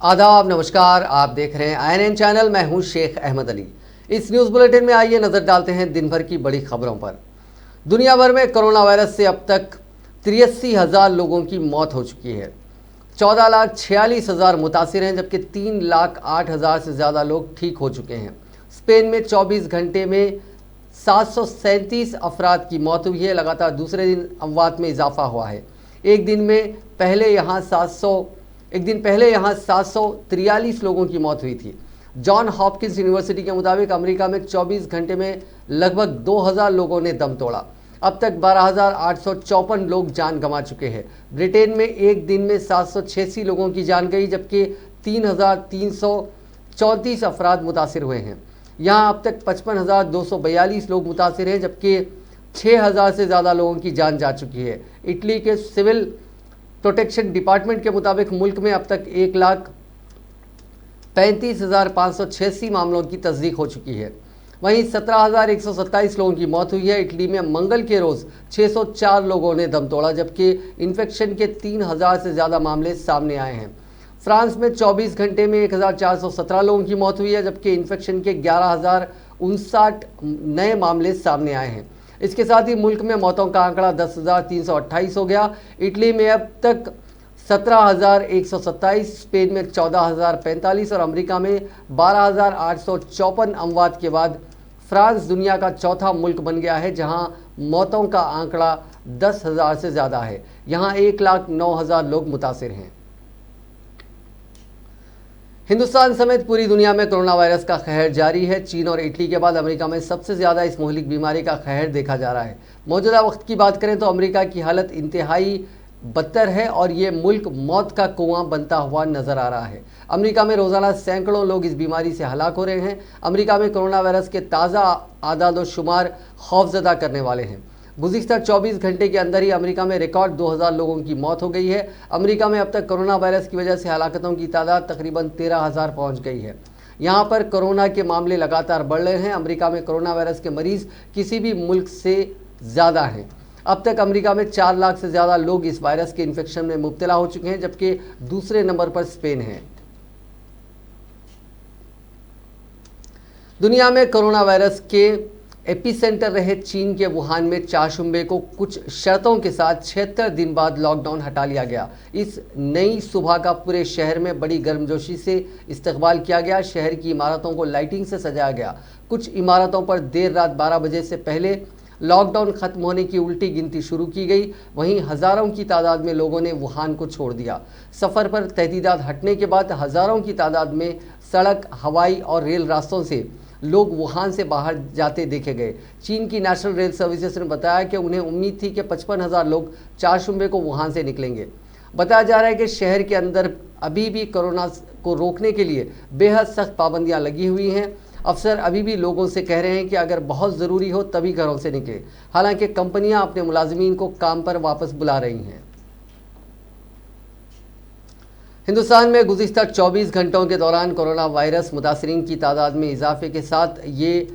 आदाब, नमस्कार। आप देख रहे हैं INN चैनल। मैं हूं शेख अहमद अली। इस न्यूज़ बुलेटिन में आइए नज़र डालते हैं दिन भर की बड़ी खबरों पर। दुनिया भर में कोरोना वायरस से अब तक 83,000 लोगों की मौत हो चुकी है। 14,46,000 मुतासिर हैं, जबकि 3,08,000 से ज़्यादा लोग ठीक हो चुके हैं। स्पेन में 24 घंटे में 737 अफराद की मौत हुई है। लगातार दूसरे दिन अमवात में इजाफा हुआ है। एक दिन पहले यहाँ 743 लोगों की मौत हुई थी। जॉन हॉपकिंस यूनिवर्सिटी के मुताबिक अमेरिका में 24 घंटे में लगभग 2,000 लोगों ने दम तोड़ा। अब तक 12,854 लोग जान गंवा चुके हैं। ब्रिटेन में एक दिन में 786 लोगों की जान गई, जबकि 3,334 अफराद मुतासिर हुए हैं। यहाँ अब तक 55,242 लोग मुतासिर हैं, जबकि 6,000 से ज़्यादा लोगों की जान जा चुकी है। इटली के सिविल प्रोटेक्शन डिपार्टमेंट के मुताबिक मुल्क में अब तक 1,35,586 मामलों की तस्दीक हो चुकी है। वहीं 17,127 लोगों की मौत हुई है। इटली में मंगल के रोज़ 604 लोगों ने दम तोड़ा, जबकि इन्फेक्शन के 3,000 से ज़्यादा मामले सामने आए हैं। फ्रांस में 24 घंटे में 1,417 लोगों की मौत हुई है, जबकि इन्फेक्शन के 11,059 नए मामले सामने आए हैं। इसके साथ ही मुल्क में मौतों का आंकड़ा 10,328 हो गया। इटली में अब तक 17,127, स्पेन में 14,045 और अमेरिका में 12,854 अमवात के बाद फ्रांस दुनिया का चौथा मुल्क बन गया है जहां मौतों का आंकड़ा 10,000 से ज़्यादा है। यहां 1,09,000 लोग मुतासिर हैं। हिंदुस्तान समेत पूरी दुनिया में कोरोना वायरस का कहर जारी है। चीन और इटली के बाद अमेरिका में सबसे ज़्यादा इस मुहलिक बीमारी का कहर देखा जा रहा है। मौजूदा वक्त की बात करें तो अमेरिका की हालत इंतहाई बदतर है और ये मुल्क मौत का कुआं बनता हुआ नजर आ रहा है। अमेरिका में रोज़ाना सैकड़ों लोग इस बीमारी से हलाक हो रहे हैं। अमेरिका में कोरोना वायरस के ताज़ा आदाद व शुमार खौफजदा करने वाले हैं। गुज़िश्ता 24 घंटे के अंदर ही अमेरिका में रिकॉर्ड 2,000 लोगों की मौत हो गई है। अमेरिका में अब तक कोरोना वायरस की वजह से हलाकतों की तादाद तकरीबन 13,000 पहुँच गई है। यहाँ पर कोरोना के मामले लगातार बढ़ रहे हैं। अमेरिका में कोरोना वायरस के मरीज़ किसी भी मुल्क से ज़्यादा हैं। अब तक अमेरिका में 4 लाख से ज़्यादा लोग इस वायरस के इन्फेक्शन में मुब्तला हो चुके हैं, जबकि दूसरे नंबर पर स्पेन है। दुनिया में कोरोना वायरस के एपिसेंटर रहे चीन के वुहान में चारशंबे को कुछ शर्तों के साथ 76 दिन बाद लॉकडाउन हटा लिया गया। इस नई सुबह का पूरे शहर में बड़ी गर्मजोशी से इस्तकबाल किया गया। शहर की इमारतों को लाइटिंग से सजाया गया। कुछ इमारतों पर देर रात 12 बजे से पहले लॉकडाउन खत्म होने की उल्टी गिनती शुरू की गई। वहीं हज़ारों की तादाद में लोगों ने वुहान को छोड़ दिया। सफ़र पर तहदीदात हटने के बाद हज़ारों की तादाद में सड़क, हवाई और रेल रास्तों से लोग वुहान से बाहर जाते देखे गए। चीन की नेशनल रेल सर्विसेज ने बताया कि उन्हें उम्मीद थी कि 55,000 लोग चारशंबे को वुहान से निकलेंगे। बताया जा रहा है कि शहर के अंदर अभी भी कोरोना को रोकने के लिए बेहद सख्त पाबंदियां लगी हुई हैं। अफसर अभी भी लोगों से कह रहे हैं कि अगर बहुत ज़रूरी हो तभी घरों से निकले। हालांकि कंपनियां अपने मुलाजिमीन को काम पर वापस बुला रही हैं। हिंदुस्तान में गुज़िश्ता 24 घंटों के दौरान कोरोना वायरस मुतासरीन की तादाद में इजाफे के साथ ये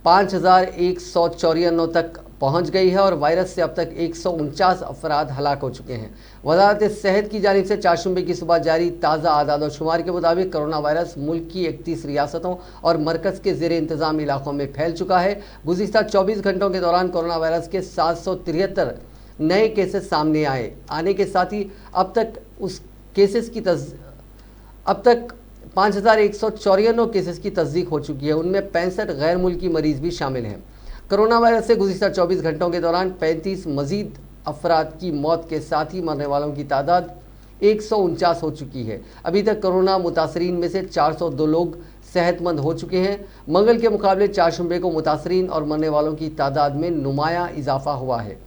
5,194 तक पहुंच गई है और वायरस से अब तक 149 अफराद हलाक हो चुके हैं। वज़ारत सेहत की जानिब से चारशंबे की सुबह जारी ताज़ा आदाद और शुमार के मुताबिक कोरोना वायरस मुल्क की 31 रियासतों और मरकज़ के ज़ेर इंतज़ाम इलाकों में फैल चुका है। गुज़िश्ता 24 घंटों के दौरान कोरोना वायरस के 773 नए केसेस सामने आने के साथ ही अब तक 5,194 केसेस की तस्दीक हो चुकी है। उनमें 65 गैर मुल्की मरीज़ भी शामिल हैं। कोरोना वायरस से गुज़िश्ता 24 घंटों के दौरान 35 मजीद अफराद की मौत के साथ ही मरने वालों की तादाद 149 हो चुकी है। अभी तक कोरोना मुतासरीन में से 402 लोग सेहतमंद हो चुके हैं। मंगल के मुकाबले चारशंबे को मुतासरीन और मरने वालों की तादाद में नुमाया इजाफा हुआ है।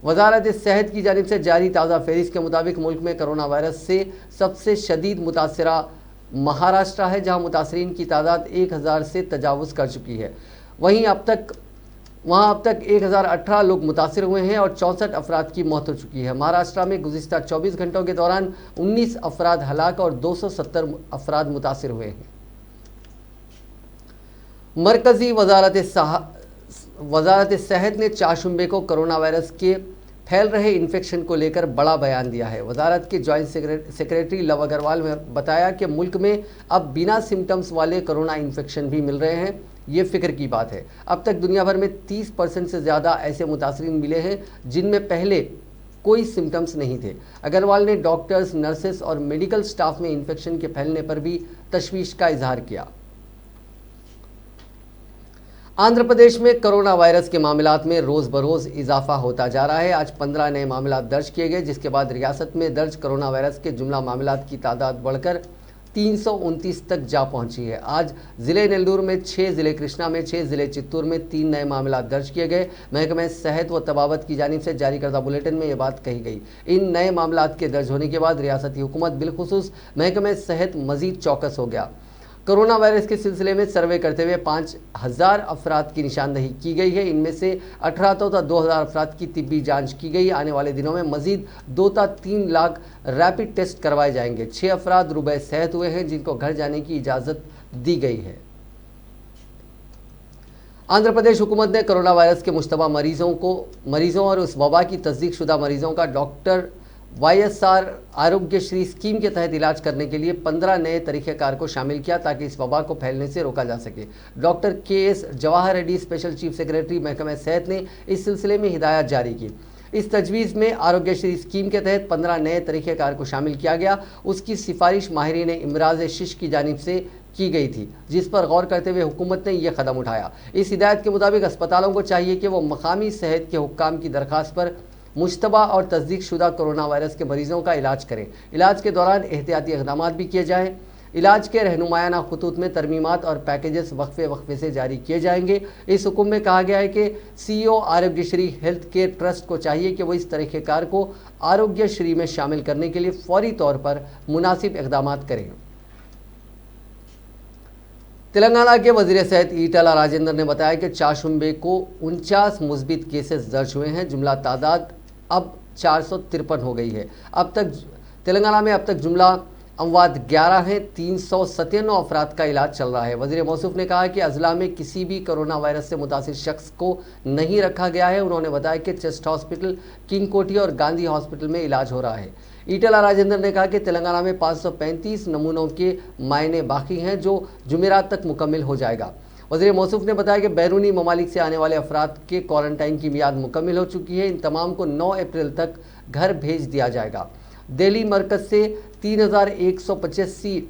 वज़ारत सेहत की जानिब से जारी ताज़ा फहरिस्त के मुताबिक मुल्क में कोरोना वायरस से सबसे शदीद मुतासरा महाराष्ट्र है, जहां मुतासरीन की तादाद 1,000 से तजावुज़ कर चुकी है। वहाँ अब तक 1,018 लोग मुतासिर हुए हैं और 64 अफराद की मौत हो चुकी है। महाराष्ट्र में गुज़िश्ता 24 घंटों के दौरान 19 अफराद हलाक और 270 अफराद मुतासिर हुए हैं। मरकज़ी वज़ारत सेहत ने चारशंबे को कोरोना वायरस के फैल रहे इन्फेक्शन को लेकर बड़ा बयान दिया है। वजारत के जॉइंट सेक्रेटरी लव अग्रवाल ने बताया कि मुल्क में अब बिना सिम्टम्स वाले कोरोना इन्फेक्शन भी मिल रहे हैं। ये फिक्र की बात है। अब तक दुनिया भर में 30% से ज़्यादा ऐसे मुतासरीन मिले हैं जिनमें पहले कोई सिम्टम्स नहीं थे। अग्रवाल ने डॉक्टर्स, नर्सेस और मेडिकल स्टाफ में इन्फेक्शन के फैलने पर भी तशवीश का इजहार किया। आंध्र प्रदेश में कोरोना वायरस के मामलात में रोज़ बरोज़ इजाफा होता जा रहा है। आज 15 नए मामलात दर्ज किए गए, जिसके बाद रियासत में दर्ज कोरोना वायरस के जुमला मामलात की तादाद बढ़कर 329 तक जा पहुंची है। आज ज़िले नेल्लूर में 6, ज़िले कृष्णा में 6, ज़िले चित्तूर में 3 नए मामलात दर्ज किए गए। महकमे सेहत व तबावत की जानिब से जारी करदा बुलेटिन में ये बात कही गई। इन नए मामलात के दर्ज होने के बाद रियासती हुकूमत बिलखुसूस महकमे सेहत मजीद चौकस हो गया। कोरोना वायरस के सिलसिले में सर्वे करते हुए 5000 अफराद की निशानदही की गई है। इनमें से 18 था 2000 अफराद की तिब्बी जांच की गई। आने वाले दिनों में मजीद 2 था 3 लाख रैपिड टेस्ट करवाए जाएंगे। 6 अफराद रुबे सेहत हुए हैं जिनको घर जाने की इजाज़त दी गई है। आंध्र प्रदेश हुकूमत ने कोरोना वायरस के मुश्तबा मरीजों और उस वबा की तस्दीक शुदा मरीजों का डॉक्टर YSR आरोग्यश्री स्कीम के तहत इलाज करने के लिए 15 नए तरीक़ेकार को शामिल किया ताकि इस वबा को फैलने से रोका जा सके। Doctor KS Jawahar Reddy special chief secretary महकमा सेहत ने इस सिलसिले में हिदायत जारी की। इस तजवीज़ में आरोग्यश्री स्कीम के तहत 15 नए तरीक़ेकार को शामिल किया गया। उसकी सिफारिश माहिरीन इमराज शिश की जानिब से की गई थी, जिस पर गौर करते हुए हुकूमत ने यह कदम उठाया। इस हिदायत के मुताबिक अस्पतालों को चाहिए कि वो मकामी सेहत के हुक्काम की दरख्वास्त पर मुश्तबा और तस्दीक शुदा कोरोना वायरस के मरीजों का इलाज करें। इलाज के दौरान एहतियाती इक़दामात भी किए जाएँ। इलाज के रहनुमायाना खतूत में तरमीमात और पैकेजेस वक्फे से जारी किए जाएंगे। इस हुक्म में कहा गया है कि CEO Aarogyasri health care trust को चाहिए कि वो इस तरीक़ेकार को आरोग्यश्री में शामिल करने के लिए फौरी तौर पर मुनासिब इक़दामात करें। तेलंगाना के वज़ीर सेहत ईटला राजेंद्र ने बताया कि चारशुंबे को 49 मुस्बित केसेस दर्ज हुए हैं। जुमला तादाद अब 453 हो गई है। अब तक तेलंगाना में जुमला अमवात 11 हैं। 397 अफराद का इलाज चल रहा है। वज़ीर मौसूफ ने कहा कि अजला में किसी भी कोरोना वायरस से मुतासिर शख्स को नहीं रखा गया है। उन्होंने बताया कि चेस्ट हॉस्पिटल, किंग कोठी और गांधी हॉस्पिटल में इलाज हो रहा है। ईटला राजेंद्र ने कहा कि तेलंगाना में 535 नमूनों के मायने बाकी हैं जो जुमेरात तक मुकम्मल हो जाएगा। वज़ीर मौसूफ ने बताया कि बैरूनी ममालिक से आने वाले अफराद के क्वारंटाइन की मियाद मुकम्मल हो चुकी है। इन तमाम को 9 अप्रैल तक घर भेज दिया जाएगा। दिल्ली मरकज़ से 3185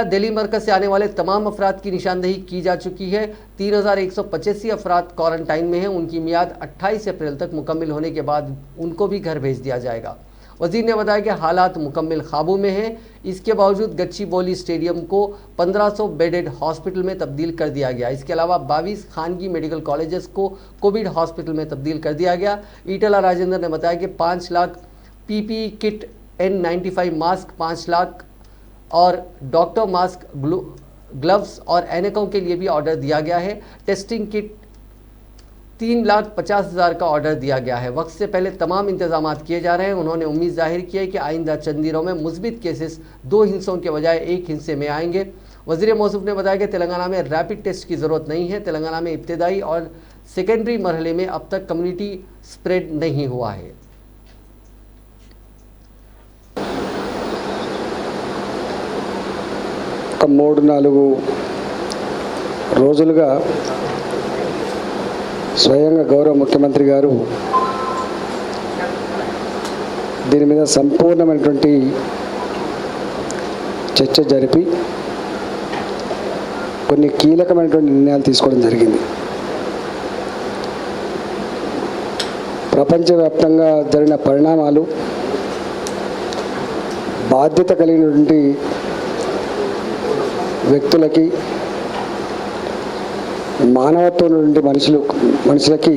दिल्ली मरकज़ से आने वाले तमाम अफराद की निशानदही की जा चुकी है। 3185 अफराद क्वारंटाइन में हैं। उनकी मियाद 28 अप्रैल तक मुकम्मल होने के बाद उनको भी घर भेज दिया जाएगा। वज़ीर ने बताया कि हालात मुकम्मल काबू में हैं। इसके बावजूद गच्चीबौली स्टेडियम को 1500 बेडेड हॉस्पिटल में तब्दील कर दिया गया। इसके अलावा 22 खानगी मेडिकल कॉलेजेस को कोविड हॉस्पिटल में तब्दील कर दिया गया। ईटला राजेंद्र ने बताया कि 5 lakh PPE kit, N95 mask 5 lakh और डॉक्टर मास्क, ग्लव्स और ऐनकों के लिए भी ऑर्डर दिया गया है। टेस्टिंग किट 3,50,000 का ऑर्डर दिया गया है। वक्त से पहले तमाम इंतजाम किए जा रहे हैं। उन्होंने उम्मीद जाहिर की है कि आइंदा चंद दिनों में मुस्बित केसेस 2 हिस्सों के बजाय 1 हिस्से में आएंगे। वज़ीर मौसूफ ने बताया कि तेलंगाना में रैपिड टेस्ट की ज़रूरत नहीं है। तेलंगाना में इब्तदाई और सेकेंडरी मरहले में अब तक कम्युनिटी स्प्रेड नहीं हुआ है। ఒక 3-4 రోజులుగా స్వయంగా గౌరవ ముఖ్యమంత్రి గారు దీని మీద సంపూర్ణమైనటువంటి చర్చ జరిపి కొన్ని కీలకమైనటువంటి నిర్ణయాలు తీసుకోవడం జరిగింది. ప్రపంచవ్యాప్తంగా జరిగిన పరిణామాలు బాధ్యత కలిగినటువంటి వ్యక్తులకి, మానవత్వం నుండి మనుషులకి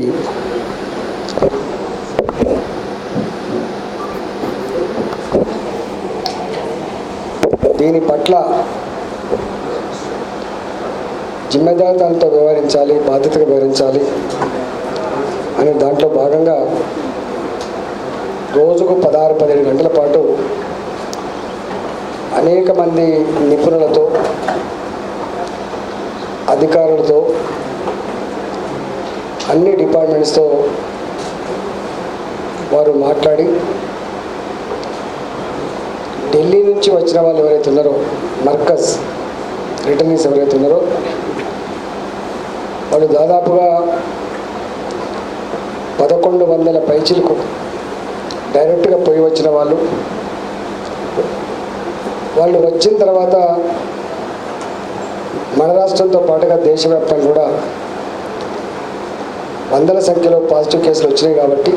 దీని పట్ల జిమ్మేదారితనంతో వ్యవహరించాలి, బాధ్యతగా వ్యవహరించాలి అనే దాంట్లో భాగంగా రోజుకు 16-17 గంటల పాటు అనేక మంది నిపుణులతో, అధికారులతో, అన్ని డిపార్ట్మెంట్స్తో వారు మాట్లాడి ఢిల్లీ నుంచి వచ్చిన వాళ్ళు ఎవరైతే ఉన్నారో మర్కజ్ రిటర్నీస్ ఎవరైతే ఉన్నారో వాళ్ళు దాదాపుగా 1100 పైచీలకు డైరెక్ట్గా పోయి వచ్చిన వాళ్ళు వచ్చిన తర్వాత మన రాష్ట్రంతో పాటుగా దేశవ్యాప్తంగా కూడా వందల సంఖ్యలో పాజిటివ్ కేసులు వచ్చినాయి కాబట్టి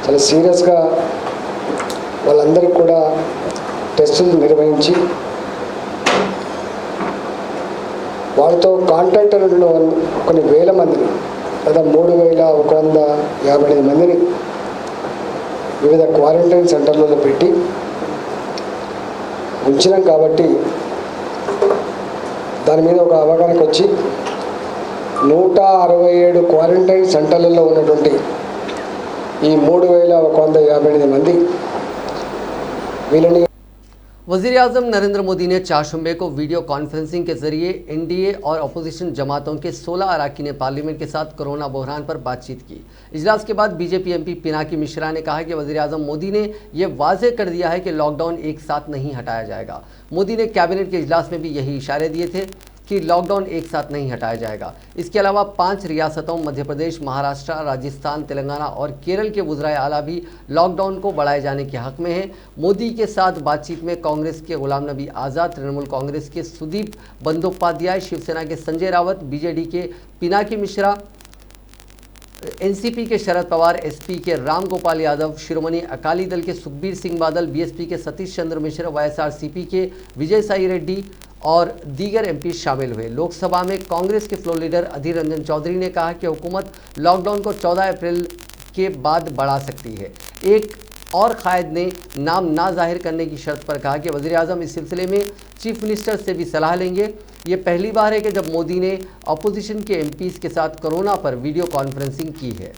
చాలా సీరియస్గా వాళ్ళందరికీ కూడా టెస్టులు నిర్వహించి వాళ్ళతో కాంటాక్ట్ ఉన్న కొన్ని వేల మందిని లేదా 3158 మందిని వివిధ క్వారంటైన్ సెంటర్లలో పెట్టి ఉంచినాం కాబట్టి దాని మీద ఒక అవగాహనకు వచ్చి 167 క్వారంటైన్ సెంటర్లలో ఉన్నటువంటి ఈ 3158 మంది వీళ్ళని वज़ीर आज़म नरेंद्र मोदी ने चारशंबे को वीडियो कॉन्फ्रेंसिंग के जरिए एनडीए और अपोजिशन जमातों के 16 अरकान पार्लियामेंट के साथ कोरोना बहरान पर बातचीत की। इजलास के बाद बीजेपी एमपी पिनाकी मिश्रा ने कहा कि वज़ीर आज़म मोदी ने यह वाज़ेह कर दिया है कि लॉकडाउन एक साथ नहीं हटाया जाएगा। मोदी ने कैबिनेट के इजलास में भी यही इशारे दिए थे कि लॉकडाउन एक साथ नहीं हटाया जाएगा। इसके अलावा 5 रियासतों मध्य प्रदेश, महाराष्ट्र, राजस्थान, तेलंगाना और केरल के वज़राए आला भी लॉकडाउन को बढ़ाए जाने के हक में हैं। मोदी के साथ बातचीत में कांग्रेस के गुलाम नबी आज़ाद, तृणमूल कांग्रेस के सुदीप बंदोपाध्याय, शिवसेना के संजय रावत, बीजेडी के पिनाकी मिश्रा, एनसीपी के शरद पवार, एसपी के राम गोपाल यादव, शिरोमणि अकाली दल के सुखबीर सिंह बादल, बीएसपी के सतीश चंद्र मिश्र, वाईएसआरसीपी के विजय साई रेड्डी और दीगर एमपी शामिल हुए। लोकसभा में कांग्रेस के फ्लोर लीडर अधीर रंजन चौधरी ने कहा कि हुकूमत लॉकडाउन को 14 अप्रैल के बाद बढ़ा सकती है। एक और कायद ने नाम ना जाहिर करने की शर्त पर कहा कि वज़ीर आज़म इस सिलसिले में चीफ मिनिस्टर से भी सलाह लेंगे। ये पहली बार है कि जब मोदी ने अपोजिशन के एमपीज़ के साथ कोरोना पर वीडियो कॉन्फ्रेंसिंग की है।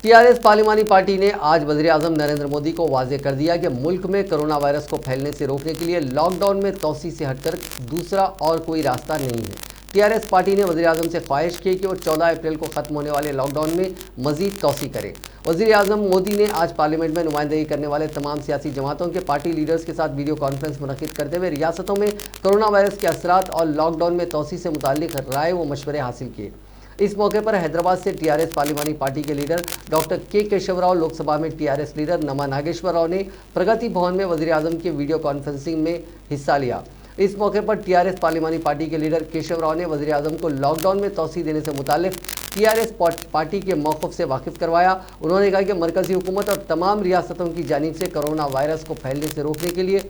टीआरएस पार्लिमानी पार्टी ने आज वज़ीर आज़म नरेंद्र मोदी को वाज़ेह कर दिया कि मुल्क में कोरोना वायरस को फैलने से रोकने के लिए लॉकडाउन में तोसी से हटकर दूसरा और कोई रास्ता नहीं है। टीआरएस पार्टी ने वज़ीर आज़म से ख्वाहिश की कि वो 14 अप्रैल को ख़त्म होने वाले लॉकडाउन में मज़ीद तोसी करे। वज़ीर आज़म मोदी ने आज पार्लियामेंट में नुमाइंदगी करने वाले तमाम सियासी जमातों के पार्टी लीडर्स के साथ वीडियो कॉन्फ्रेंस मुनक़िद करते हुए रियासतों में कोरोना वायरस के असरात और लॉकडाउन में तोसी से मुताल्लिक़ राय व मशवरे हासिल किए। इस मौके पर हैदराबाद से टीआरएस पार्लिमानी पार्टी के लीडर डॉक्टर के केशव राव, लोकसभा में टीआरएस लीडर नमा नागेश्वर राव ने प्रगति भवन में वज़ीर आज़म के वीडियो कॉन्फ्रेंसिंग में हिस्सा लिया। इस मौके पर टीआरएस पार्लिमानी पार्टी के लीडर केशव राव ने वज़ीर आज़म को लॉकडाउन में तोसी देने से मुताल्लिक़ टीआरएस पार्टी के मौक़िफ़ से वाकिफ़ करवाया। उन्होंने कहा कि मरकज़ी हुकूमत और तमाम रियासतों की जानिब से कोरोना वायरस को फैलने से रोकने के लिए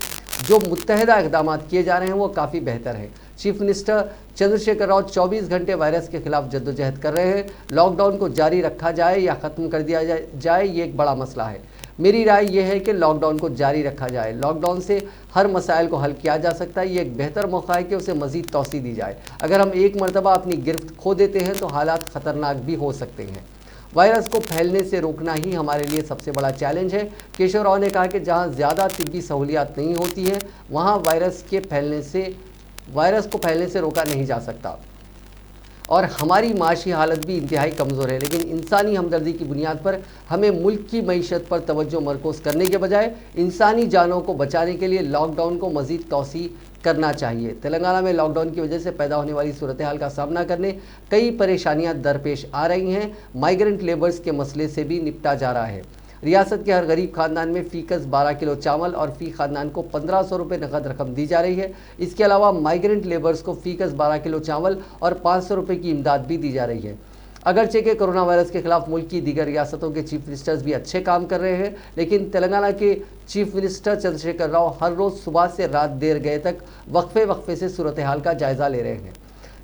जो मुत्तहिदा इक़दाम किए जा रहे हैं वो काफ़ी बेहतर हैं। चीफ मिनिस्टर चंद्रशेखर राव 24 घंटे वायरस के खिलाफ जद्दोजहद कर रहे हैं। लॉकडाउन को जारी रखा जाए या ख़त्म कर दिया जाए ये एक बड़ा मसला है। मेरी राय यह है कि लॉकडाउन को जारी रखा जाए। लॉकडाउन से हर मसाइल को हल किया जा सकता है। ये एक बेहतर मौका है कि उसे मज़ीद तोसी दी जाए। अगर हम एक मरतबा अपनी गिरफ्त खो देते हैं तो हालात ख़तरनाक भी हो सकते हैं। वायरस को फैलने से रोकना ही हमारे लिए सबसे बड़ा चैलेंज है। केशव राव ने कहा कि जहां ज़्यादा तिब्बी सहूलियात नहीं होती हैं वहां वायरस को फैलने से रोका नहीं जा सकता और हमारी माशी हालत भी इंतहाई कमज़ोर है। लेकिन इंसानी हमदर्दी की बुनियाद पर हमें मुल्क की मईशत पर तवज्जो मरकूज़ करने के बजाय इंसानी जानों को बचाने के लिए लॉकडाउन को मज़ीद तोसी करना चाहिए। तेलंगाना में लॉकडाउन की वजह से पैदा होने वाली सूरत हाल का सामना करने कई परेशानियां दरपेश आ रही हैं। माइग्रेंट लेबर्स के मसले से भी निपटा जा रहा है। रियासत के हर गरीब खानदान में फ़ीकस 12 किलो चावल और फ़ी खानदान को 1500 रुपये नकद रकम दी जा रही है। इसके अलावा माइग्रेंट लेबर्स को फ़ीकस 12 किलो चावल और 500 रुपये की इमदाद भी दी जा रही है। अगरचे के कोरोना वायरस के खिलाफ मुल्क की दीगर रियासतों के चीफ मिनिस्टर्स भी अच्छे काम कर रहे हैं, लेकिन तेलंगाना के चीफ मिनिस्टर चंद्रशेखर राव हर रोज़ सुबह से रात देर गए तक वक्फे से सूरत हाल का जायज़ा ले रहे हैं।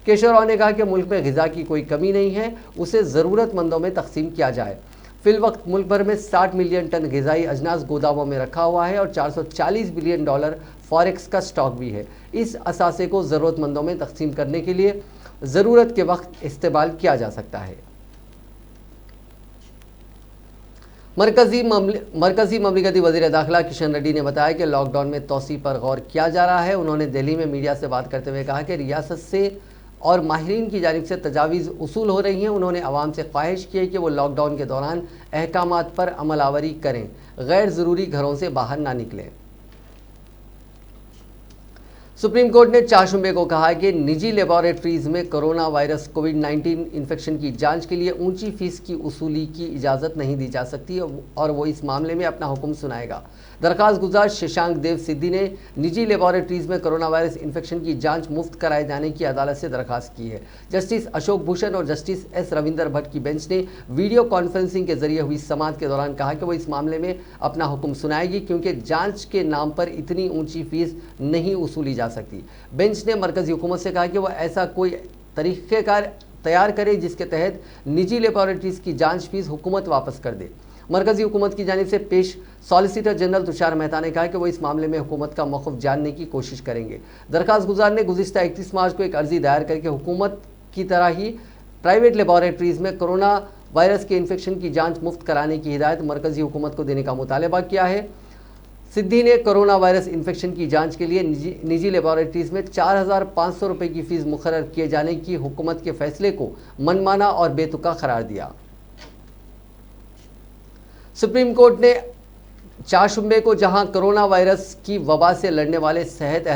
केशव राव ने कहा कि मुल्क में ग़िज़ा की कोई कमी नहीं है, उसे ज़रूरतमंदों में तकसीम किया जाए। फिलवक्त मुल्क भर में 60 मिलियन टन ग़िज़ाई अजनास गोदामों में रखा हुआ है और $440 बिलियन फॉरेक्स का स्टॉक भी है। इस असासे को ज़रूरतमंदों में तकसीम करने के लिए ज़रूरत के वक्त इस्तेमाल किया जा सकता है। मरकज़ी ममलिकती वज़ीर दाखिला किशन रेड्डी ने बताया कि लॉकडाउन में तोसी पर गौर किया जा रहा है। उन्होंने दिल्ली में मीडिया से बात करते हुए कहा कि रियासत से और माहिरीन की जानिब से तजावीज़ उसूल हो रही हैं। उन्होंने आवाम से ख्वाहिश की है कि वो लॉकडाउन के दौरान अहकामात पर अमलावरी करें, गैर ज़रूरी घरों से बाहर ना निकलें। सुप्रीम कोर्ट ने चारशंबे को कहा कि निजी लेबॉरेटरीज़ में कोरोना वायरस कोविड-19 इन्फेक्शन की जांच के लिए ऊंची फीस की वसूली की इजाज़त नहीं दी जा सकती और वो इस मामले में अपना हुक्म सुनाएगा। दरख्वास्त गुजार शशांक देव सिद्धि ने निजी लेबॉरेटरीज़ में कोरोना वायरस इन्फेक्शन की जांच मुफ्त कराए जाने की अदालत से दरख्वास्त की है। जस्टिस अशोक भूषण और जस्टिस एस रविंदर भट्ट की बेंच ने वीडियो कॉन्फ्रेंसिंग के जरिए हुई समाअत के दौरान कहा कि वो इस मामले में अपना हुक्म सुनाएगी, क्योंकि जाँच के नाम पर इतनी ऊँची फीस नहीं वसूली जा सकती। बेंच ने मरकज़ी हुकूमत से कहा कि वह ऐसा कोई तरीक़ेकार तैयार करे जिसके तहत निजी लेबॉरेटरीज़ की जांच फीस हुकूमत वापस कर दे। मरकज़ी हुकूमत की जानिब से पेश सॉलिसिटर जनरल तुषार मेहता ने कहा कि वो इस मामले में हुकूमत का मौक़िफ़ जानने की कोशिश करेंगे। दरख्वास्त गुजार ने गुज़िश्ता 31 मार्च को एक अर्ज़ी दायर करके हुकूमत की तरह ही प्राइवेट लेबॉरेटरीज़ में कोरोना वायरस के इन्फेक्शन की जाँच मुफ्त कराने की हिदायत मरकज़ी हुकूमत को देने का मुतालबा किया है। सिद्धि ने कोरोना वायरस इन्फेक्शन की जांच के लिए निजी लेबॉरेटरीज़ में 4,500 रुपये की फ़ीस मुकर्रर किए जाने की हुकूमत के फैसले को मनमाना और बेतुका करार दिया। सुप्रीम कोर्ट ने चारशंबे को जहां कोरोना वायरस की वबा से लड़ने वाले सेहत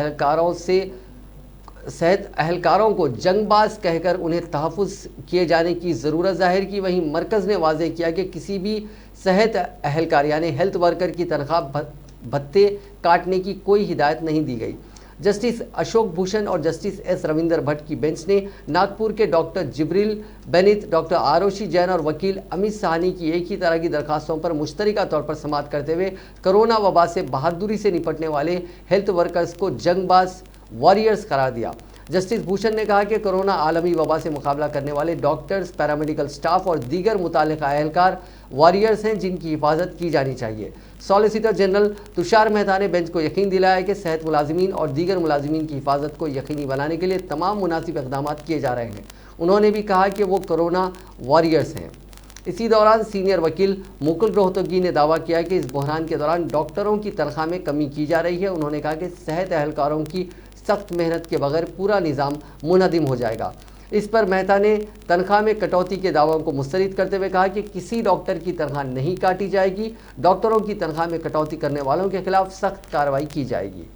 अहलकारों को जंगबाज कहकर उन्हें तहफ़्फ़ुज़ किए जाने की ज़रूरत ज़ाहिर की, वहीं मरकज़ ने वाज़ेह किया कि किसी भी सेहत अहलकार यानी हेल्थ वर्कर की तनख्वाह भत्ते काटने की कोई हिदायत नहीं दी गई। जस्टिस अशोक भूषण और जस्टिस एस रविंदर भट्ट की बेंच ने नागपुर के डॉक्टर जिब्रिल बेनित, डॉक्टर आरोशी जैन और वकील अमित साहनी की एक ही तरह की दरखास्तों पर मुश्तरका तौर पर समाअत करते हुए कोरोना वबा से बहादुरी से निपटने वाले हेल्थ वर्कर्स को जंगबाज वॉरियर्स करार दिया। जस्टिस भूषण ने कहा कि कोरोना आलमी वबा से मुकाबला करने वाले डॉक्टर्स, पैरामेडिकल स्टाफ और दीगर मुताल्लिक़ अहलकार वॉरियर्स हैं जिनकी हिफाजत की जानी चाहिए। सॉलिसिटर जनरल तुषार मेहता ने बेंच को यकीन दिलाया कि सेहत मुलाजिमीन और दीगर मुलाजिमीन की हिफाजत को यकीनी बनाने के लिए तमाम मुनासिब इक़दाम किए जा रहे हैं। उन्होंने भी कहा कि वो कोरोना वॉरियर्स हैं। इसी दौरान सीनियर वकील मुकुल रोहतगी ने दावा किया कि इस बहरान के दौरान डॉक्टरों की तनख्वाह में कमी की जा रही है। उन्होंने कहा कि सेहत अहलकारों की सख्त मेहनत के बगैर पूरा निज़ाम मुनहदिम हो जाएगा। इस पर मेहता ने तनख्वाह में कटौती के दावों को मुस्तरद करते हुए कहा कि किसी डॉक्टर की तनख्वाह नहीं काटी जाएगी। डॉक्टरों की तनख्वाह में कटौती करने वालों के खिलाफ सख्त कार्रवाई की जाएगी।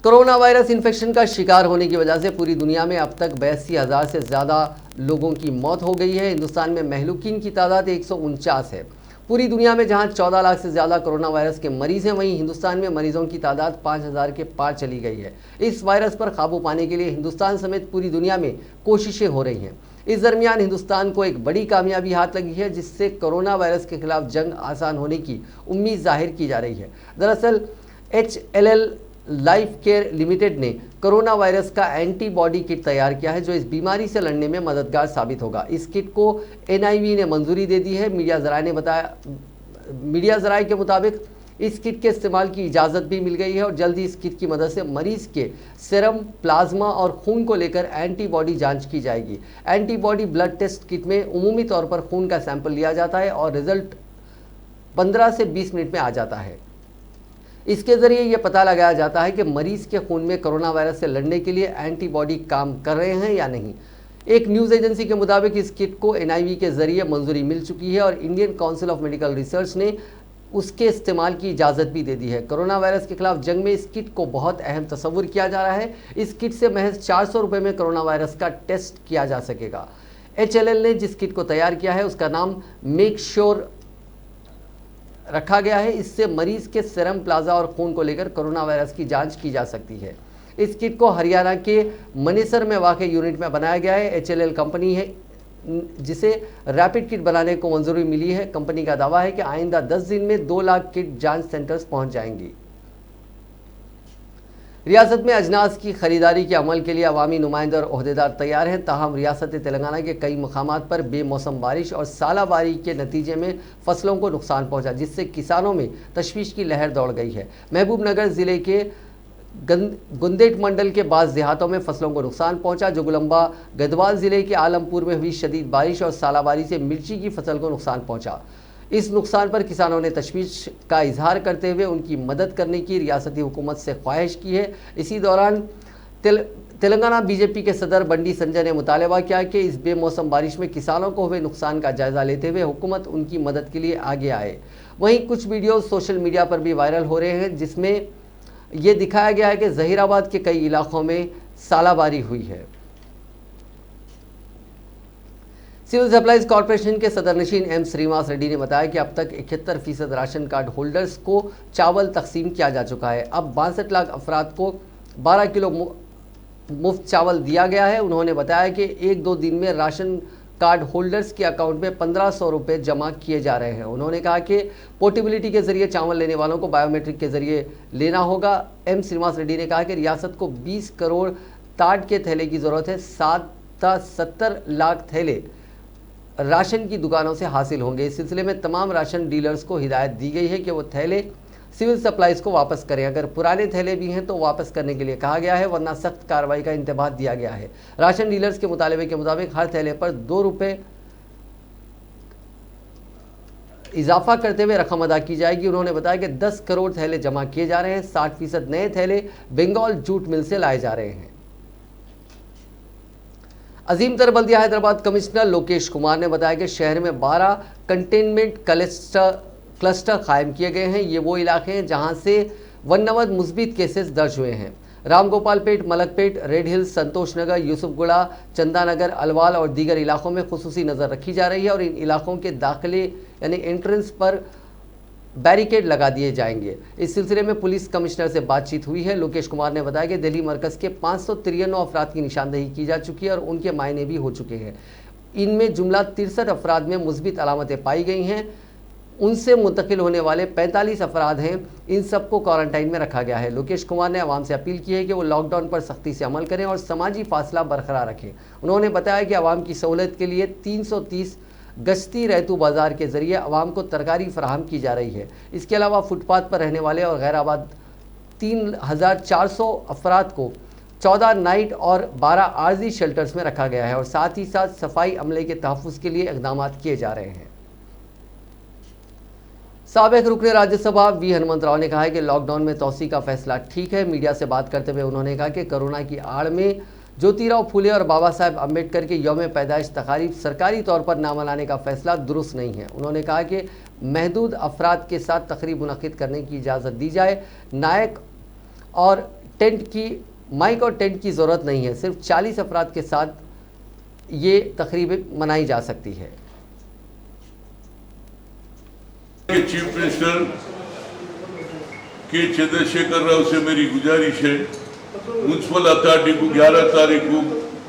कोरोना वायरस इन्फेक्शन का शिकार होने की वजह से पूरी दुनिया में अब तक 82,000 से ज़्यादा लोगों की मौत हो गई है। हिंदुस्तान में महलूकीन की तादाद 149 है। पूरी दुनिया में जहां 14 लाख से ज़्यादा कोरोना वायरस के मरीज़ हैं, वहीं हिंदुस्तान में मरीजों की तादाद 5,000 के पार चली गई है। इस वायरस पर काबू पाने के लिए हिंदुस्तान समेत पूरी दुनिया में कोशिशें हो रही हैं। इस दरमियान हिंदुस्तान को एक बड़ी कामयाबी हाथ लगी है, जिससे कोरोना वायरस के खिलाफ जंग आसान होने की उम्मीद जाहिर की जा रही है। दरअसल HLL लाइफ केयर लिमिटेड ने कोरोना वायरस का एंटीबॉडी किट तैयार किया है, जो इस बीमारी से लड़ने में मददगार साबित होगा। इस किट को NIV ने मंजूरी दे दी है। मीडिया ज़राए के मुताबिक इस किट के इस्तेमाल की इजाज़त भी मिल गई है और जल्द ही इस किट की मदद से मरीज़ के सीरम, प्लाज्मा और खून को लेकर एंटीबॉडी जांच की जाएगी। एंटीबॉडी ब्लड टेस्ट किट में उमूमी तौर पर खून का सैंपल लिया जाता है और रिजल्ट 15 से 20 मिनट में आ जाता है। इसके ज़रिए यह पता लगाया जाता है कि मरीज़ के खून में कोरोना वायरस से लड़ने के लिए एंटीबॉडी काम कर रहे हैं या नहीं। एक न्यूज़ एजेंसी के मुताबिक इस किट को NIV के ज़रिए मंजूरी मिल चुकी है और Indian council of medical research ने उसके इस्तेमाल की इजाज़त भी दे दी है। कोरोना वायरस के खिलाफ जंग में इस किट को बहुत अहम तस्वुर किया जा रहा है। इस किट से महज 400 रुपये में कोरोना वायरस का टेस्ट किया जा सकेगा। HLL ने जिस किट को तैयार किया है उसका नाम मेक श्योर रखा गया है। इससे मरीज़ के सीरम, प्लाज्मा और खून को लेकर कोरोना वायरस की जांच की जा सकती है। इस किट को हरियाणा के मनेसर में वाक़ यूनिट में बनाया गया है। HLL कंपनी है जिसे रैपिड किट बनाने को मंजूरी मिली है। कंपनी का दावा है कि आइंदा 10 दिन में 2 लाख किट जांच सेंटर्स पहुंच जाएंगी। रियासत में अजनास की खरीदारी के अमल के लिए अवामी नुमाइंदे और ओहदेदार तैयार हैं। ताहम रियासत तेलंगाना के कई मकामात पर बेमौसम बारिश और सालाबारी के नतीजे में फसलों को नुकसान पहुंचा, जिससे किसानों में तशवीश की लहर दौड़ गई है। महबूबनगर ज़िले के गुंदेट मंडल के बाज़ देहातों में फसलों को नुकसान पहुंचा। जोगुलंबा गढ़वाल ज़िले के आलमपुर में हुई शदीद बारिश और सालाबारी से मिर्ची की फसल को नुकसान पहुंचा। इस नुकसान पर किसानों ने तशवीश का इजहार करते हुए उनकी मदद करने की रियासती हुकूमत से ख्वाहिश की है। इसी दौरान तेलंगाना बीजेपी के सदर बंडी संजय ने मुतालबा किया कि इस बेमौसम बारिश में किसानों को हुए नुकसान का जायजा लेते हुए हुकूमत उनकी मदद के लिए आगे आए। वहीं कुछ वीडियो सोशल मीडिया पर भी वायरल हो रहे हैं जिसमें ये दिखाया गया है कि जहीराबाद के कई इलाकों में सालाबारी हुई है। सिविल सप्लाईज कॉरपोरेशन के सदरनशीन एम श्रीनिवास रेड्डी ने बताया कि अब तक 71% राशन कार्ड होल्डर्स को चावल तकसीम किया जा चुका है। अब 62 लाख अफराद को 12 किलो मुफ्त चावल दिया गया है। उन्होंने बताया कि 1-2 दिन में राशन कार्ड होल्डर्स के अकाउंट में 1500 रुपये जमा किए जा रहे हैं। उन्होंने कहा कि पोर्टेबिलिटी के जरिए चावल लेने वालों को बायोमेट्रिक के जरिए लेना होगा। एम श्रीनिवास रेड्डी ने कहा कि रियासत को 20 करोड़ ताट के थैले की ज़रूरत है। 70 लाख थैले राशन की दुकानों से हासिल होंगे। इस सिलसिले में तमाम राशन डीलर्स को हिदायत दी गई है कि वो थैले सिविल सप्लाईज को वापस करें। अगर पुराने थैले भी हैं तो वापस करने के लिए कहा गया है, वरना सख्त कार्रवाई का इंतबाह दिया गया है। राशन डीलर्स के मुतालबे के मुताबिक हर थैले पर 2 रुपये इजाफा करते हुए रकम अदा की जाएगी। उन्होंने बताया कि 10 करोड़ थैले जमा किए जा रहे हैं। 60% नए थैले बंगाल जूट मिल से लाए जा रहे हैं। अजीम तर बल्दिया हैदराबाद कमिश्नर लोकेश कुमार ने बताया कि शहर में 12 कंटेनमेंट क्लस्टर कायम किए गए हैं। ये वो इलाके हैं जहां से 99 मुस्बित केसेस दर्ज हुए हैं। रामगोपालपेट, मलकपेट, रेड हिल्स, संतोष नगर, यूसुफगुड़ा, चंदानगर, अलवाल और दीगर इलाकों में खुसूसी नज़र रखी जा रही है और इन इलाकों के दाखिले यानी एंट्रेंस पर बैरिकेड लगा दिए जाएंगे। इस सिलसिले में पुलिस कमिश्नर से बातचीत हुई है। लोकेश कुमार ने बताया कि दिल्ली मरकज़ के 593 अफराद की निशानदेही की जा चुकी है और उनके मायने भी हो चुके हैं। इनमें जुमला 63 अफराद में मुस्बित अलामतें पाई गई हैं। उनसे मुंतकिल होने वाले 45 अफराद हैं। इन सबको क्वारंटाइन में रखा गया है। लोकेश कुमार ने आवाम से अपील की है कि वो लॉकडाउन पर सख्ती से अमल करें और समाजी फासला बरकरार रखें। उन्होंने बताया कि आवाम की सहूलत के लिए 330 गश्ती रहतू बाज़ार के ज़रिए आवाम को तरकारी फराहम की जा रही है। इसके अलावा फुटपाथ पर रहने वाले और गैर आबाद 3400 अफराद को 14 नाइट और 12 आर्जी शेल्टर्स में रखा गया है और साथ ही साथ सफाई अमले के तहफ़्फ़ुज़ के लिए इक़दाम किए जा रहे हैं। साबिक़ रुकने राज्यसभा वी हनुमंत राव ने कहा है कि लॉकडाउन में तोसी का फैसला ठीक है। मीडिया से बात करते हुए उन्होंने कहा कि कोरोना की आड़ में ज्योतिराव फूले और बाबा साहेब अम्बेडकर के यौम पैदाइश तकारीब सरकारी तौर पर ना मनाने का फैसला दुरुस्त नहीं है। उन्होंने कहा कि महदूद अफराद के साथ तकरीब मुनक़िद करने की इजाज़त दी जाए। माइक और टेंट की ज़रूरत नहीं है। सिर्फ 40 अफराद के साथ ये तकरीब मनाई जा सकती है। चीफ मिनिस्टर के चंद्रशेखर राव से मेरी गुजारिश है, म्यूनसिपल अथॉरिटी को 11 तारीख को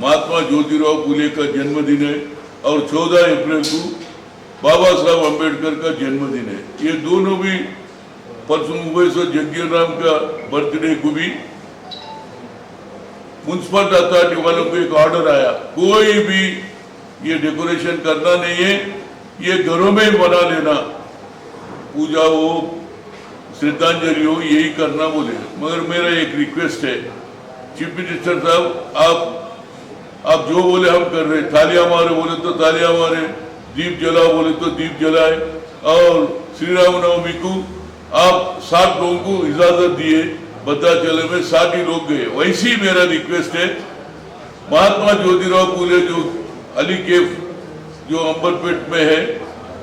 महात्मा ज्योतिराव फूले का जन्मदिन है और 14 अप्रैल को बाबा साहब अम्बेडकर का जन्मदिन है। ये दोनों भी परसों उवैस जग्गी राम का बर्थडे को भी म्यूनसिपल अथॉरिटी वालों को एक ऑर्डर आया, कोई भी ये डेकोरेशन करना नहीं है, ये घरों में ही बना लेना, पूजा हो, श्रद्धांजलि हो, यही करना बोले। मगर मेरा एक रिक्वेस्ट है चीफ मिनिस्टर साहब, आप जो बोले हम कर रहे। थालियां मारे बोले तो थालियां मारे, दीप जलाओ बोले तो दीप जलाए और श्री रामनवमी को आप 60 लोगों को इजाजत दिए, भद्राचल में 60 ही लोग गए। वैसे ही मेरा रिक्वेस्ट है महात्मा ज्योतिराव फूले जो अली केफ जो अंबरपेट में है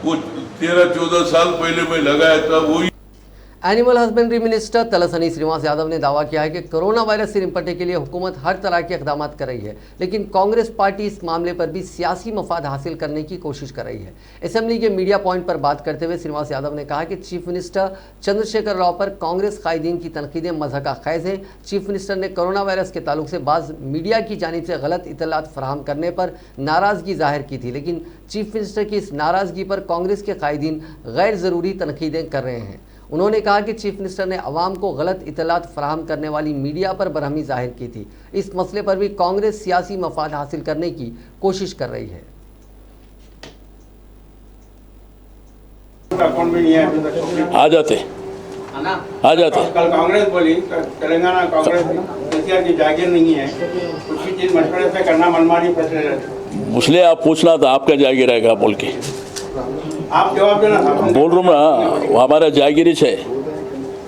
वो 13-14 साल पहले मैं लगाया था, वही। Animal husbandry minister Talasani Srinivas Yadav ने दावा किया है कि कोरोना वायरस से निपटने के लिए हुकूमत हर तरह के इक़दाम कर रही है, लेकिन कांग्रेस पार्टी इस मामले पर भी सियासी मफाद हासिल करने की कोशिश कर रही है। असेंबली के मीडिया पॉइंट पर बात करते हुए श्रीनिवास यादव ने कहा कि चीफ मिनिस्टर चंद्रशेखर राव पर कांग्रेस कायदीन की तनकीदें मज़हका खैज़ हैं। चीफ मिनिस्टर ने कोरोना वायरस के ताल्लुक से बाज़ मीडिया की जानिब से गलत इतलात फराहम करने पर नाराज़गी जाहिर की थी, लेकिन चीफ मिनिस्टर की इस नाराज़गी पर कांग्रेस के कायदीन गैर ज़रूरी तनकीदें कर रहे हैं। उन्होंने कहा कि चीफ मिनिस्टर ने अवाम को गलत इतलात फराहम करने वाली मीडिया पर बरहमी जाहिर की थी। इस मसले पर भी कांग्रेस सियासी मफाद हासिल करने की कोशिश कर रही है। आ जाते कल कांग्रेस बोली, तेलंगाना कांग्रेस केसीआर की जागीर नहीं है, कुछ चीज मशवरे से करना मनमानी फैसले रहते। उसलिए आप पूछना था आपका जागीर रहेगा बोल के, आप जवाब देना था। बोल रहा हूँ ना, हमारा जागीरी है।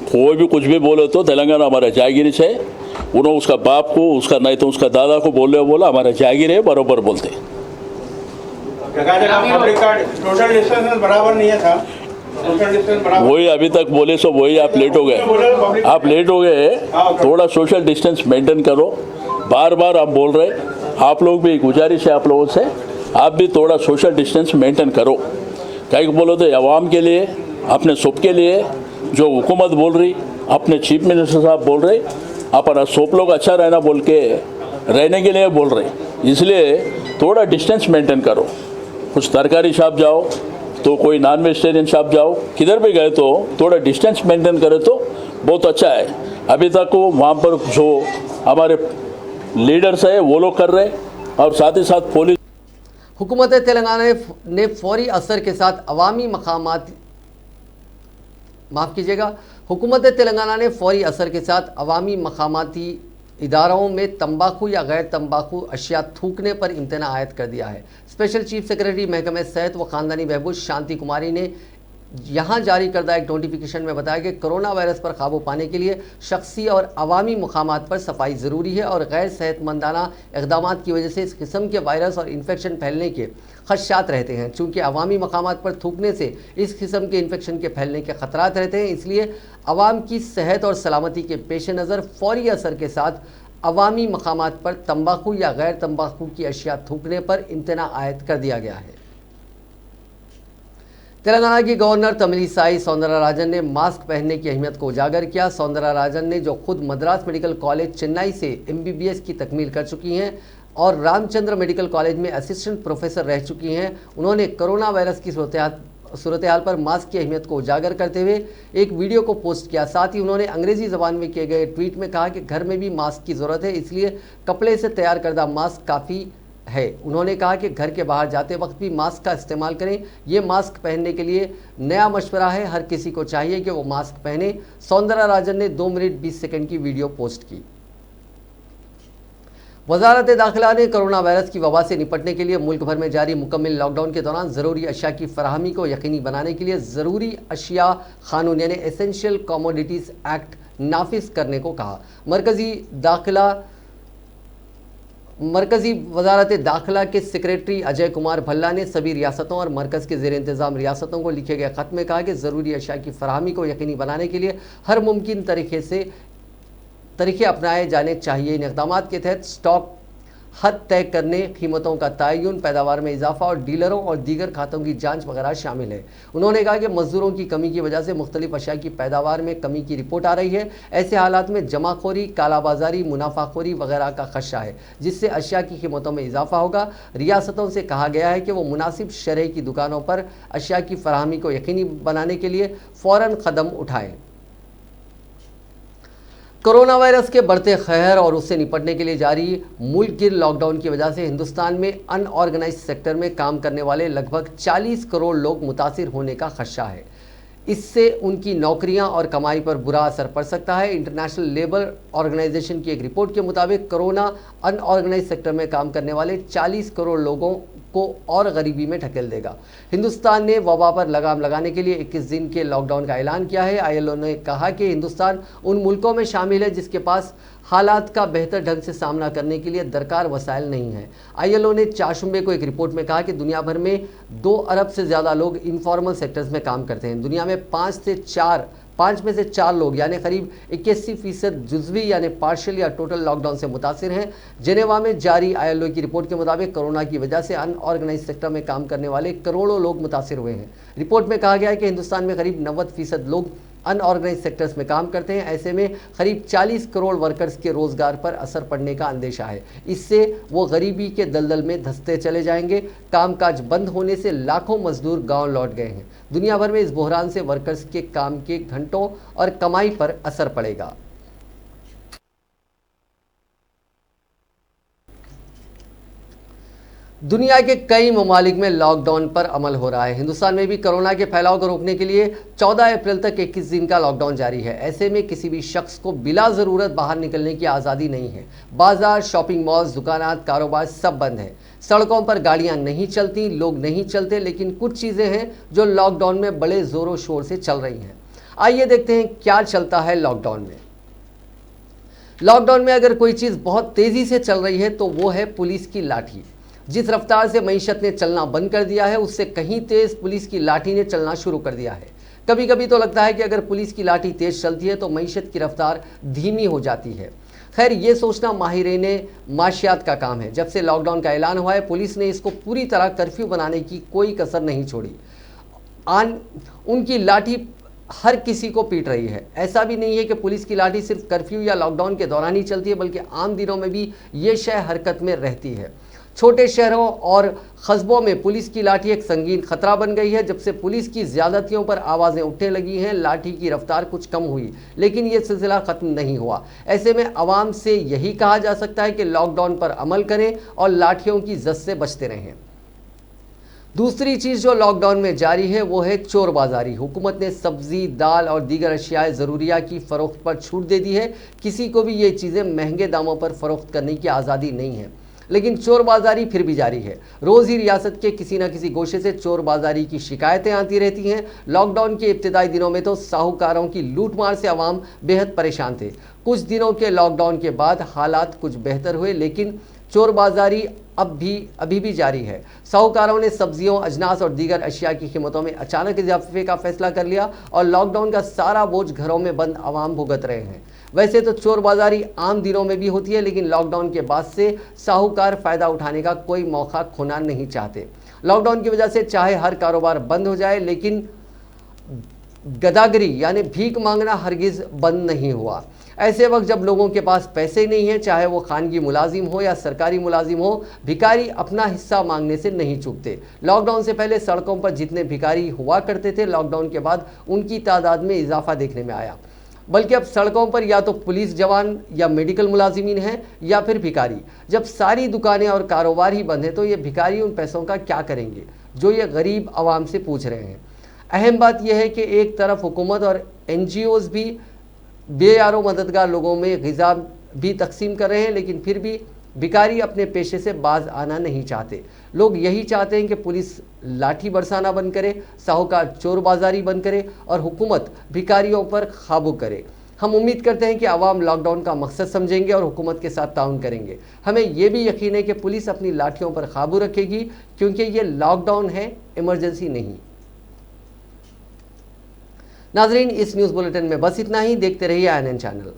कोई भी कुछ भी बोले तो तेलंगाना हमारा जागीरी है। उन्होंने उसका बाप को, उसका नहीं तो उसका दादा को बोला हमारा जागीर है, बराबर बोलते। जगह जगह पब्लिक का सोशल डिस्टेंस बराबर नहीं है था, सोशल डिस्टेंस बराबर वही अभी तक बोले सो वही आप लेट हो गए, आप लेट हो गए। थोड़ा सोशल डिस्टेंस मेंटेन करो, बार बार आप बोल रहे, आप लोग भी गुजारिश है आप लोगों से, आप भी थोड़ा सोशल डिस्टेंस मेंटेन करो। क्या बोलो तो अवाम के लिए, अपने सब के लिए, जो हुकूमत बोल रही, अपने चीफ मिनिस्टर साहब बोल रहे, अपना सब लोग अच्छा रहना बोल के रहने के लिए बोल रहे, इसलिए थोड़ा डिस्टेंस मेंटेन करो। कुछ तरकारी शॉप जाओ तो कोई नॉन वेजिटेरियन शॉप जाओ, किधर भी गए तो थोड़ा डिस्टेंस मेंटेन करे तो बहुत अच्छा है। अभी तक वहाँ पर जो हमारे लीडर्स है वो लोग कर रहे, और साथ ही साथ पुलिस। हुकूमत तेलंगाना ने फौरी असर के साथ अवामी मकामात हुकूमत तेलंगाना ने फौरी असर के साथ अवामी मकामाती इदारों में तंबाकू या गैर तंबाकू अशिया थूकने पर इम्तना आयद कर दिया है। स्पेशल चीफ सेक्रेटरी महकमे सेहत व ख़ानदानी बहबूद शांति कुमारी ने यहाँ जारी करदा एक नोटिफिकेशन में बताया कि कोरोना वायरस पर काबू पाने के लिए शख्सी और अवामी मुकामात पर सफाई ज़रूरी है और गैर सेहतमंदाना इक़दाम की वजह से इस किस्म के वायरस और इन्फेक्शन फैलने के खदशात रहते हैं। चूँकि अवामी मकामात पर थूकने से इस किस्म के इन्फेक्शन के फैलने के ख़तरात रहते हैं, इसलिए अवाम की सेहत और सलामती के पेश नज़र फौरी असर के साथ अवामी मकामात पर तंबाकू या गैर तंबाकू की अशिया थूकने पर इम्तना आयद कर दिया गया है। तेलंगाना की गवर्नर तमिलिसाई सौंदरराजन ने मास्क पहनने की अहमियत को उजागर किया। सौंदरराजन ने जो खुद मद्रास मेडिकल कॉलेज चेन्नई से MBBS की तकमील कर चुकी हैं और रामचंद्र मेडिकल कॉलेज में असिस्टेंट प्रोफेसर रह चुकी हैं, उन्होंने कोरोना वायरस की सूरत हाल पर मास्क की अहमियत को उजागर करते हुए एक वीडियो को पोस्ट किया। साथ ही उन्होंने अंग्रेजी ज़बान में किए गए ट्वीट में कहा कि घर में भी मास्क की ज़रूरत है, इसलिए कपड़े से तैयार करदा मास्क काफ़ी है। उन्होंने कहा कि घर के बाहर जाते वक्त भी मास्क का इस्तेमाल करें। ये मास्क पहनने के लिए नया मशवरा है, हर किसी को चाहिए कि वो मास्क पहने। सौंदरराजन ने 2 मिनट 20 सेकंड की वीडियो पोस्ट की। वजारत दाखिला ने कोरोना वायरस की वबा से निपटने के लिए मुल्क भर में जारी मुकम्मल लॉकडाउन के दौरान ज़रूरी अशिया की फराहमी को यकीनी बनाने के लिए ज़रूरी अशिया कानून यानी एसेंशियल कमोडिटीज़ एक्ट नाफिज करने को कहा। मरकज़ी वजारत दाखिला के सेक्रेटरी अजय कुमार भल्ला ने सभी रियासतों और मरकज़ के ज़ेर इंतज़ाम रियासतों को लिखे गए ख़त में कहा कि ज़रूरी अशिया की फराहमी को यकीनी बनाने के लिए हर मुमकिन तरीके अपनाए जाने चाहिए। इन इक़दाम के तहत स्टॉक हद तय करने, कीमतों का तयन, पैदावार में इजाफा और डीलरों और दीगर खातों की जांच वगैरह शामिल है। उन्होंने कहा कि मजदूरों की कमी की वजह से मुख्तलिफ अशिया की पैदावार में कमी की रिपोर्ट आ रही है। ऐसे हालात में जमाखोरी, कालाबाजारी, मुनाफाखोरी वगैरह का खदशा है, जिससे अशिया की कीमतों में इजाफा होगा। रियासतों से कहा गया है कि वो मुनासिब शरह की दुकानों पर अशिया की फराहमी को यकीनी बनाने के लिए फ़ौरन कदम उठाएँ। कोरोना वायरस के बढ़ते कहर और उससे निपटने के लिए जारी मुल्क गिर लॉकडाउन की वजह से हिंदुस्तान में अनऑर्गेनाइज सेक्टर में काम करने वाले लगभग 40 करोड़ लोग मुतासिर होने का खदशा है। इससे उनकी नौकरियां और कमाई पर बुरा असर पड़ सकता है। इंटरनेशनल लेबर ऑर्गेनाइजेशन की एक रिपोर्ट के मुताबिक कोरोना अनऑर्गेनाइज सेक्टर में काम करने वाले 40 करोड़ लोगों को और गरीबी में ढकेल देगा। हिंदुस्तान ने वबा पर लगाम लगाने के लिए 21 दिन के लॉकडाउन का ऐलान किया है। ILO ने कहा कि हिंदुस्तान उन मुल्कों में शामिल है जिसके पास हालात का बेहतर ढंग से सामना करने के लिए दरकार वसाइल नहीं है। ILO ने चारशंबे को एक रिपोर्ट में कहा कि दुनिया भर में 2 अरब से ज़्यादा लोग इनफॉर्मल सेक्टर्स में काम करते हैं। दुनिया में 5 में से 4 लोग यानी करीब 81% जुज़वी यानी पार्शियल या टोटल लॉकडाउन से मुतासिर हैं। जेनेवा में जारी ILO की रिपोर्ट के मुताबिक कोरोना की वजह से अनऑर्गेनाइज सेक्टर में काम करने वाले करोड़ों लोग मुतासिर हुए हैं। रिपोर्ट में कहा गया है कि हिंदुस्तान में करीब 90% लोग अनऑर्गेनाइज सेक्टर्स में काम करते हैं। ऐसे में करीब 40 करोड़ वर्कर्स के रोज़गार पर असर पड़ने का अंदेशा है। इससे वो गरीबी के दलदल में धंसते चले जाएंगे। कामकाज बंद होने से लाखों मजदूर गांव लौट गए हैं। दुनिया भर में इस बहरान से वर्कर्स के काम के घंटों और कमाई पर असर पड़ेगा। दुनिया के कई ममालिक में लॉकडाउन पर अमल हो रहा है। हिंदुस्तान में भी कोरोना के फैलाव को रोकने के लिए 14 अप्रैल तक 21 दिन का लॉकडाउन जारी है। ऐसे में किसी भी शख्स को बिला ज़रूरत बाहर निकलने की आज़ादी नहीं है। बाजार, शॉपिंग मॉल्स, दुकानात, कारोबार सब बंद है। सड़कों पर गाड़ियां नहीं चलती, लोग नहीं चलते, लेकिन कुछ चीज़ें हैं जो लॉकडाउन में बड़े ज़ोरों शोर से चल रही हैं। आइए देखते हैं क्या चलता है लॉकडाउन में। लॉकडाउन में अगर कोई चीज़ बहुत तेज़ी से चल रही है तो वो है पुलिस की लाठी। जिस रफ्तार से मईशत ने चलना बंद कर दिया है उससे कहीं तेज़ पुलिस की लाठी ने चलना शुरू कर दिया है। कभी कभी तो लगता है कि अगर पुलिस की लाठी तेज़ चलती है तो मईशत की रफ्तार धीमी हो जाती है। खैर, ये सोचना माहिरीन माशियात का काम है। जब से लॉकडाउन का ऐलान हुआ है पुलिस ने इसको पूरी तरह कर्फ्यू बनाने की कोई कसर नहीं छोड़ी। उनकी लाठी हर किसी को पीट रही है। ऐसा भी नहीं है कि पुलिस की लाठी सिर्फ कर्फ्यू या लॉकडाउन के दौरान ही चलती है, बल्कि आम दिनों में भी ये शय हरकत में रहती है। छोटे शहरों और कस्बों में पुलिस की लाठी एक संगीन खतरा बन गई है। जब से पुलिस की ज्यादतियों पर आवाज़ें उठने लगी हैं, लाठी की रफ्तार कुछ कम हुई, लेकिन ये सिलसिला ख़त्म नहीं हुआ। ऐसे में आवाम से यही कहा जा सकता है कि लॉकडाउन पर अमल करें और लाठियों की जद से बचते रहें। दूसरी चीज़ जो लॉकडाउन में जारी है वो है चोर बाजारी। हुकूमत ने सब्जी, दाल और दीगर अशियाए ज़रूरिया की फ़रोख्त पर छूट दे दी है। किसी को भी ये चीज़ें महंगे दामों पर फ़रोख्त करने की आज़ादी नहीं है, लेकिन चोर बाजारी फिर भी जारी है। रोज़ ही रियासत के किसी न किसी गोशे से चोर बाजारी की शिकायतें आती रहती हैं। लॉकडाउन के इब्तिदाई दिनों में तो साहूकारों की लूटमार से अवाम बेहद परेशान थे। कुछ दिनों के लॉकडाउन के बाद हालात कुछ बेहतर हुए, लेकिन चोर बाजारी अभी भी जारी है। साहूकारों ने सब्जियों, अजनास और दीगर अशिया की कीमतों में अचानक इजाफे का फैसला कर लिया और लॉकडाउन का सारा बोझ घरों में बंद आवाम भुगत रहे हैं। वैसे तो चोर बाजारी आम दिनों में भी होती है, लेकिन लॉकडाउन के बाद से साहूकार फ़ायदा उठाने का कोई मौका खोना नहीं चाहते। लॉकडाउन की वजह से चाहे हर कारोबार बंद हो जाए, लेकिन गदागरी यानी भीख मांगना हरगिज़ बंद नहीं हुआ। ऐसे वक्त जब लोगों के पास पैसे नहीं हैं, चाहे वो खानगी मुलाजिम हो या सरकारी मुलाजिम हो, भिखारी अपना हिस्सा मांगने से नहीं चूकते। लॉकडाउन से पहले सड़कों पर जितने भिखारी हुआ करते थे, लॉकडाउन के बाद उनकी तादाद में इजाफा देखने में आया। बल्कि अब सड़कों पर या तो पुलिस जवान या मेडिकल मुलाजिमीन हैं या फिर भिखारी। जब सारी दुकानें और कारोबार ही बंद हैं तो ये भिखारी उन पैसों का क्या करेंगे जो ये गरीब आवाम से पूछ रहे हैं। अहम बात यह है कि एक तरफ हुकूमत और NGOs भी बेयारो मददगार लोगों में ग़िज़ा भी तकसीम कर रहे हैं, लेकिन फिर भी भिखारी अपने पेशे से बाज आना नहीं चाहते। लोग यही चाहते हैं कि पुलिस लाठी बरसाना बंद करे, साहूकार चोर बाजारी बंद करे और हुकूमत भिखारियों पर काबू करे। हम उम्मीद करते हैं कि आवाम लॉकडाउन का मकसद समझेंगे और हुकूमत के साथ ताउन करेंगे। हमें यह भी यकीन है कि पुलिस अपनी लाठियों पर काबू रखेगी, क्योंकि ये लॉकडाउन है, इमरजेंसी नहीं। नाजरीन, इस न्यूज़ बुलेटिन में बस इतना ही। देखते रहिए INN चैनल।